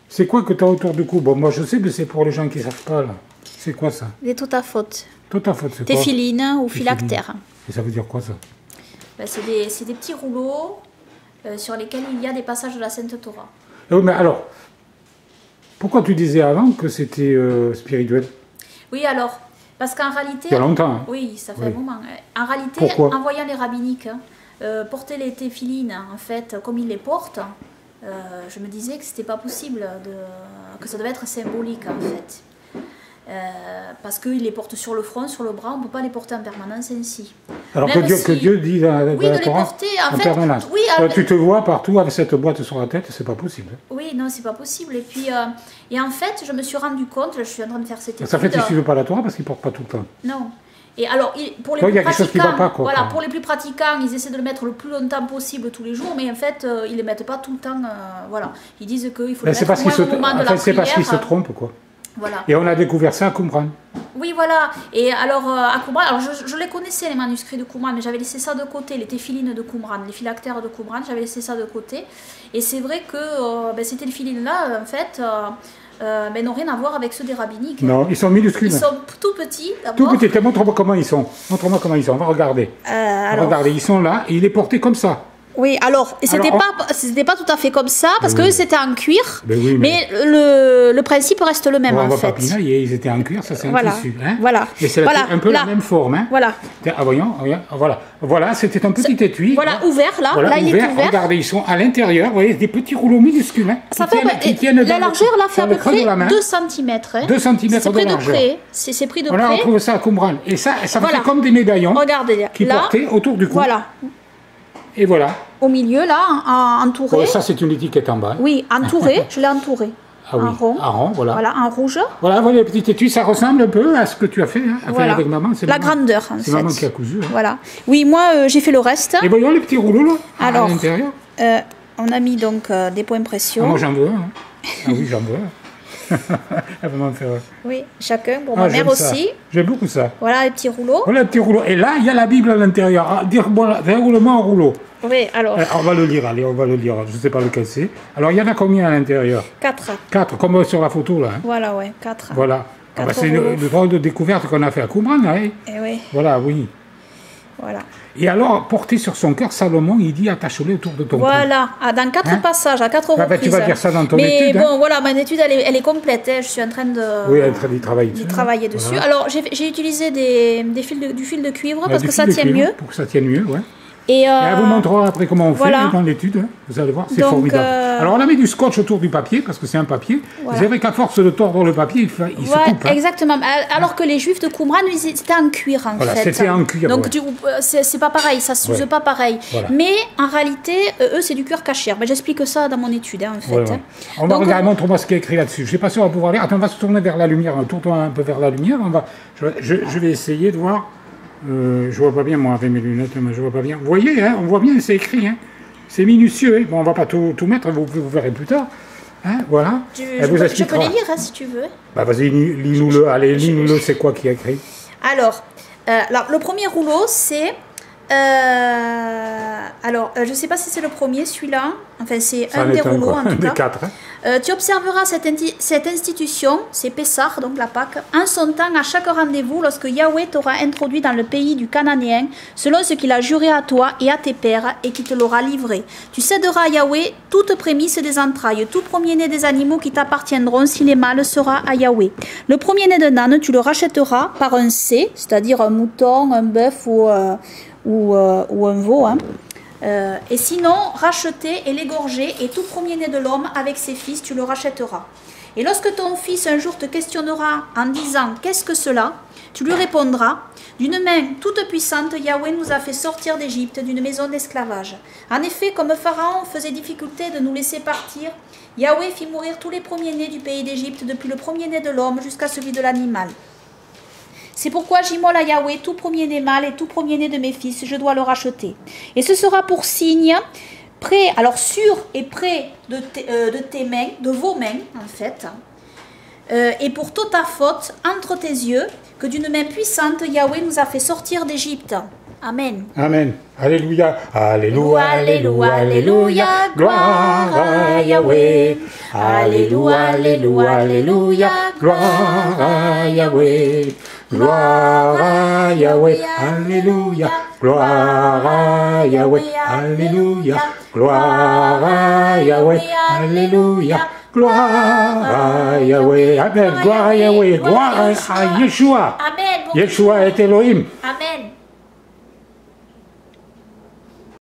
C'est quoi que tu as autour du cou? Bon, moi je sais, mais c'est pour les gens qui ne savent pas, là. C'est quoi ça? Des totafotes. Totafotes, c'est quoi? Téphilines ou phylactères. Et ça veut dire quoi, ça? Ben, c'est des petits rouleaux sur lesquels il y a des passages de la Sainte Torah. Oui, mais alors, pourquoi tu disais avant que c'était spirituel? Oui, alors, parce qu'en réalité... Il y a longtemps. Hein. Oui, ça fait un moment. En réalité, pourquoi? en voyant les rabbiniques porter les téphilines, en fait, comme ils les portent, je me disais que c'était pas possible, que ça devait être symbolique, en fait. Parce qu'ils les portent sur le front, sur le bras, on ne peut pas les porter en permanence ainsi. Alors que Dieu dit dans la oui, de les Torah, porter en fait, permanence. Oui, tu te vois partout avec cette boîte sur la tête, c'est pas possible. Oui, non, c'est pas possible. Et puis, et en fait, je me suis rendu compte, je suis en train de faire cette étude. Ça fait qu'ils ne suivent pas la Torah parce qu'ils ne portent pas tout le temps. Non. Et alors, pour les il y plus a quelque chose qui va pas, quoi. Voilà, pour les plus pratiquants, ils essaient de le mettre le plus longtemps possible tous les jours, mais en fait, ils ne le mettent pas tout le temps. Voilà. Ils disent qu'il faut le mettre au moment de la prière. C'est parce qu'ils se trompent, quoi. Voilà. Et on a découvert ça à Qumran. Oui, voilà. Et alors, à Qumran, alors je les connaissais, les manuscrits de Qumran, mais j'avais laissé ça de côté, les téphilines de Qumran, les phylactères de Qumran, j'avais laissé ça de côté. Et c'est vrai que ces téphilines-là, en fait, n'ont rien à voir avec ceux des rabbiniques. Non, ils sont minuscules. Ils sont tout petits, tout petits. Montre-moi comment ils sont. Montre-moi comment ils sont. On va regarder. Regardez, ils sont là et il est porté comme ça. Oui, alors, c'était pas tout à fait comme ça, parce que c'était en cuir, mais le principe reste le même, en fait. Ils étaient en cuir, ça c'est un tissu. Hein, voilà. Mais c'est un peu la même forme. Hein. Voilà. Ah, voyons, voilà, c'était un petit étui. Voilà, ouvert, là. Voilà, là, il est ouvert. Regardez, ils sont à l'intérieur, vous voyez, des petits rouleaux minuscules. Hein, la largeur, là, fait à peu près 2 cm. Hein. 2 cm de largeur. C'est pris de voilà, près. on trouve ça à Qumran. Et ça fait comme des médaillons. Regardez, qui portaient autour du cou. Voilà. Et voilà. Au milieu, là, entouré. Ouais, ça, c'est une étiquette en bas. Oui, entouré, je l'ai entouré. Ah oui, en rond, voilà. Voilà, en rouge. Voilà, le petit étui, ça ressemble un peu à ce que tu as fait avec maman. La grandeur, en fait. C'est maman qui a cousu. Hein. Voilà. Oui, moi, j'ai fait le reste. Et voyons les petits rouleaux, là, alors, à l'intérieur. On a mis donc des points pression. Ah, moi, j'en veux un. Hein. Ah oui, j'en veux un. Elle va m'en faire. Oui, chacun, pour ma mère aussi. J'aime beaucoup ça. Voilà les petits rouleaux. Voilà les petits rouleaux. Et là, il y a la Bible à l'intérieur. Ah, déroule-moi un rouleau. Oui, alors. On va le lire, allez, on va le lire. Je ne sais pas lequel c'est. Alors, il y en a combien à l'intérieur? 4. 4, comme sur la photo, là. Hein. Voilà, ouais, 4. Voilà. C'est une drôle de découverte qu'on a fait à Qumran, là. Hein. Eh oui. Voilà, oui. Voilà. Et alors, porté sur son cœur, Salomon, il dit attache-le autour de ton cou. Voilà, dans 4 passages, à 4 reprises. Tu vas dire ça dans ton étude. Mais bon, voilà, mon étude, elle est complète. Hein. Je suis en train de... Oui, elle est en train d'y travailler dessus. Dessus. Voilà. Alors, j'ai utilisé du fil de cuivre parce que ça tient mieux. Pour que ça tienne mieux, ouais. Et elle vous montrera après comment on fait dans l'étude. Hein. Vous allez voir, c'est formidable. Alors, on a mis du scotch autour du papier, parce que c'est un papier. Voilà. C'est vrai qu'à force de tordre le papier, il se coupe. Hein. Exactement. Alors que les juifs de Qumran, c'était en cuir, en fait. C'était en cuir, donc, c'est pas pareil, ça s'use pas pareil. Voilà. Mais, en réalité, eux, c'est du cuir cachère. J'explique ça dans mon étude, hein, en fait. Ouais. On va regarder, montre-moi ce qui est écrit là-dessus. Je ne sais pas si on va pouvoir lire. Attends, on va se tourner vers la lumière. Tourne-toi un peu vers la lumière. Je vais essayer de voir... je vois pas bien, moi, avec mes lunettes, mais je vois pas bien. Vous voyez, hein, on voit bien, c'est écrit. Hein. C'est minutieux. Hein. Bon, on va pas tout mettre, vous verrez plus tard. Hein, voilà. Je peux les lire, hein, si tu veux. Bah, vas-y, lis-nous-le. Allez, lis-nous-le, c'est quoi qui est écrit? Alors, le premier rouleau, c'est... je ne sais pas si c'est le premier, celui-là. Enfin, c'est un des rouleaux, en tout cas. 4, hein. Tu observeras cette institution, c'est Pessah, donc la Pâque, en son temps à chaque rendez-vous lorsque Yahweh t'aura introduit dans le pays du Cananéen, selon ce qu'il a juré à toi et à tes pères, et qui te l'aura livré. Tu céderas à Yahweh toute prémisse des entrailles, tout premier-né des animaux qui t'appartiendront, s'il est mâle, sera à Yahweh. Le premier-né d'un âne, tu le rachèteras par un C, c'est-à-dire un mouton, un bœuf ou un veau, hein. Et sinon, racheter et l'égorger, et tout premier-né de l'homme avec ses fils, tu le rachèteras. Et lorsque ton fils un jour te questionnera en disant « Qu'est-ce que cela ?» tu lui répondras « D'une main toute puissante, Yahweh nous a fait sortir d'Égypte, d'une maison d'esclavage. En effet, comme Pharaon faisait difficulté de nous laisser partir, Yahweh fit mourir tous les premiers-nés du pays d'Égypte, depuis le premier-né de l'homme jusqu'à celui de l'animal. C'est pourquoi j'immole à Yahweh tout premier-né mâle et tout premier-né de mes fils, je dois le racheter. Et ce sera pour signe, près, alors sur et près de tes mains, de vos mains en fait, et pour toute ta faute entre tes yeux, que d'une main puissante Yahweh nous a fait sortir d'Égypte. Amen. Amen. Alléluia. Alléluia, alléluia, alléluia. Gloire à Yahweh. Alléluia, alléluia, alléluia. Gloire à Yahweh. Gloire à Yahweh. Alléluia. Gloire à Yahweh. Alléluia. Gloire à Yahweh. Alléluia. Gloire à Yahweh. Amen. Gloire à Yahweh. Gloire à Yeshua. Amen. Yeshua est Elohim. Amen.